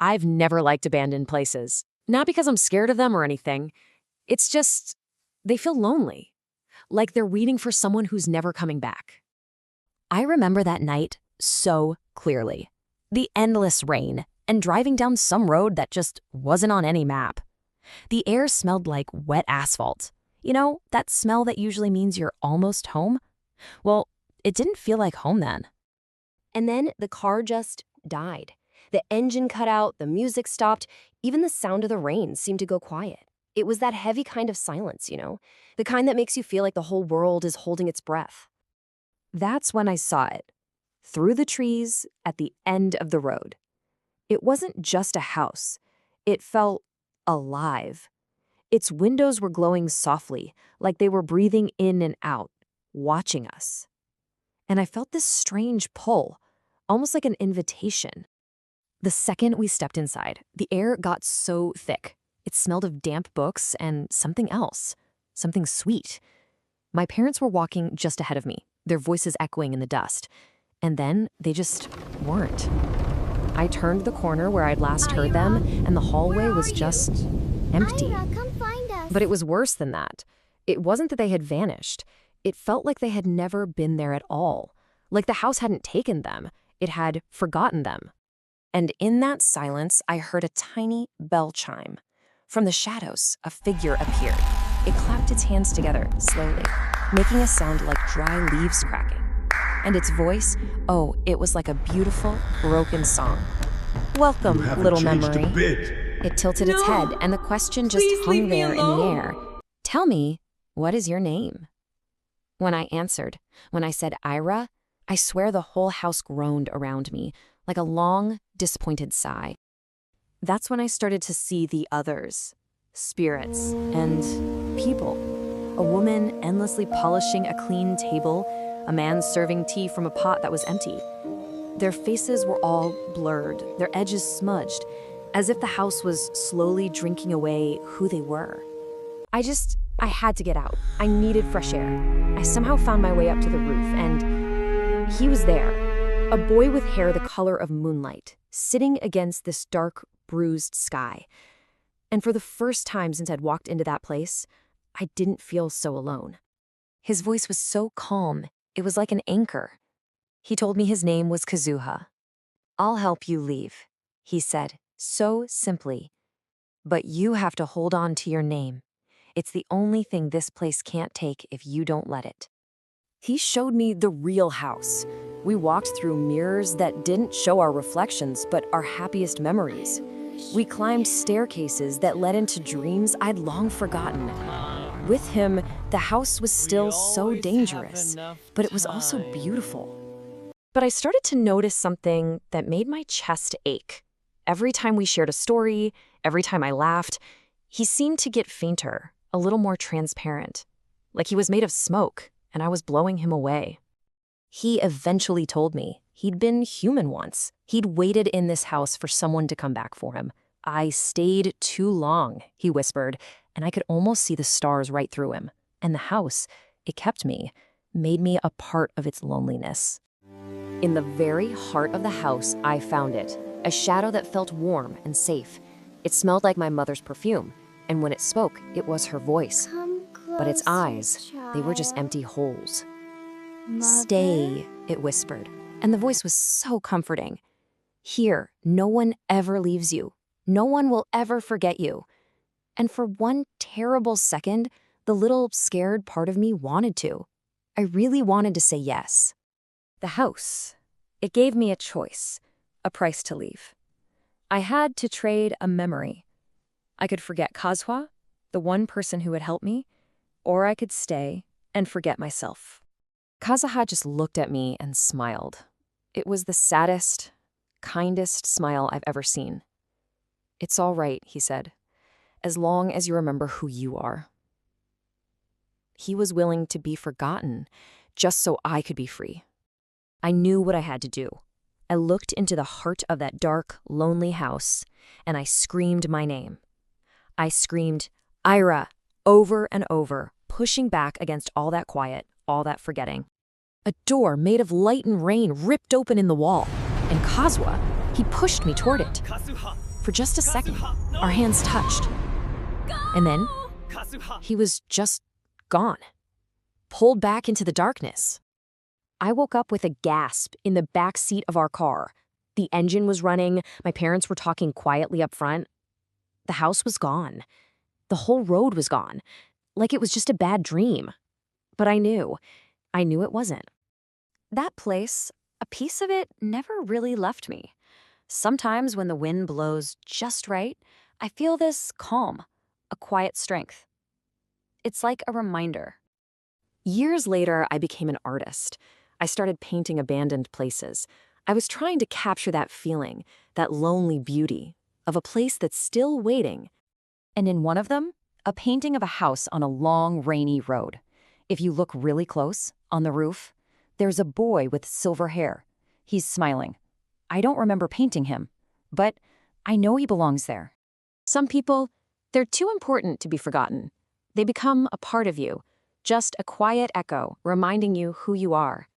I've never liked abandoned places. Not because I'm scared of them or anything. It's just, they feel lonely. Like they're waiting for someone who's never coming back. I remember that night so clearly. The endless rain and driving down some road that just wasn't on any map. The air smelled like wet asphalt. You know, that smell that usually means you're almost home? Well, it didn't feel like home then. And then the car just died. The engine cut out, the music stopped, even the sound of the rain seemed to go quiet. It was that heavy kind of silence, the kind that makes you feel like the whole world is holding its breath. That's when I saw it, through the trees at the end of the road. It wasn't just a house. It felt alive. Its windows were glowing softly, like they were breathing in and out, watching us. And I felt this strange pull, almost like an invitation. The second we stepped inside, the air got so thick. It smelled of damp books and something else, something sweet. My parents were walking just ahead of me, their voices echoing in the dust. And then they just weren't. I turned the corner where I'd last heard them, and the hallway was just empty. Aira, come find us. But it was worse than that. It wasn't that they had vanished. It felt like they had never been there at all. Like the house hadn't taken them. It had forgotten them. And in that silence, I heard a tiny bell chime. From the shadows, a figure appeared. It clapped its hands together, slowly, making a sound like dry leaves cracking. And its voice, oh, it was like a beautiful, broken song. Welcome, little memory. It tilted its head, and the question just hung there in the air. Tell me, what is your name? When I answered, when I said Aira, I swear the whole house groaned around me, like a long, disappointed sigh. That's when I started to see the others, spirits and people. A woman endlessly polishing a clean table, a man serving tea from a pot that was empty. Their faces were all blurred, their edges smudged, as if the house was slowly drinking away who they were. I had to get out. I needed fresh air. I somehow found my way up to the roof, and he was there. A boy with hair the color of moonlight, sitting against this dark, bruised sky. And for the first time since I'd walked into that place, I didn't feel so alone. His voice was so calm, it was like an anchor. He told me his name was Kazuha. I'll help you leave, he said, so simply. But you have to hold on to your name. It's the only thing this place can't take if you don't let it. He showed me the real house. We walked through mirrors that didn't show our reflections, but our happiest memories. We climbed staircases that led into dreams I'd long forgotten. With him, the house was still so dangerous, but it was also beautiful. But I started to notice something that made my chest ache. Every time we shared a story, every time I laughed, he seemed to get fainter, a little more transparent, like he was made of smoke, and I was blowing him away. He eventually told me he'd been human once. He'd waited in this house for someone to come back for him. I stayed too long, he whispered, and I could almost see the stars right through him. And the house, it kept me, made me a part of its loneliness. In the very heart of the house, I found it, a shadow that felt warm and safe. It smelled like my mother's perfume, and when it spoke, it was her voice. But its eyes, they were just empty holes. Stay, it whispered, and the voice was so comforting. Here, no one ever leaves you. No one will ever forget you. And for one terrible second, the little scared part of me wanted to. I really wanted to say yes. The house, it gave me a choice, a price to leave. I had to trade a memory. I could forget Kazuha, the one person who had helped me, or I could stay and forget myself. Kazuha just looked at me and smiled. It was the saddest, kindest smile I've ever seen. It's all right, he said, as long as you remember who you are. He was willing to be forgotten just so I could be free. I knew what I had to do. I looked into the heart of that dark, lonely house, and I screamed my name. I screamed, Aira, over and over, pushing back against all that quiet, all that forgetting. A door made of light and rain ripped open in the wall, and Kazuha, he pushed me toward it. Kazuha, For just a second, our hands touched. And then, he was just gone. Pulled back into the darkness. I woke up with a gasp in the back seat of our car. The engine was running, my parents were talking quietly up front. The house was gone. The whole road was gone. Like it was just a bad dream. But I knew it wasn't. That place, a piece of it never really left me. Sometimes when the wind blows just right, I feel this calm, a quiet strength. It's like a reminder. Years later, I became an artist. I started painting abandoned places. I was trying to capture that feeling, that lonely beauty, of a place that's still waiting. And in one of them, a painting of a house on a long, rainy road. If you look really close, on the roof, there's a boy with silver hair. He's smiling. I don't remember painting him, but I know he belongs there. Some people, they're too important to be forgotten. They become a part of you, just a quiet echo reminding you who you are.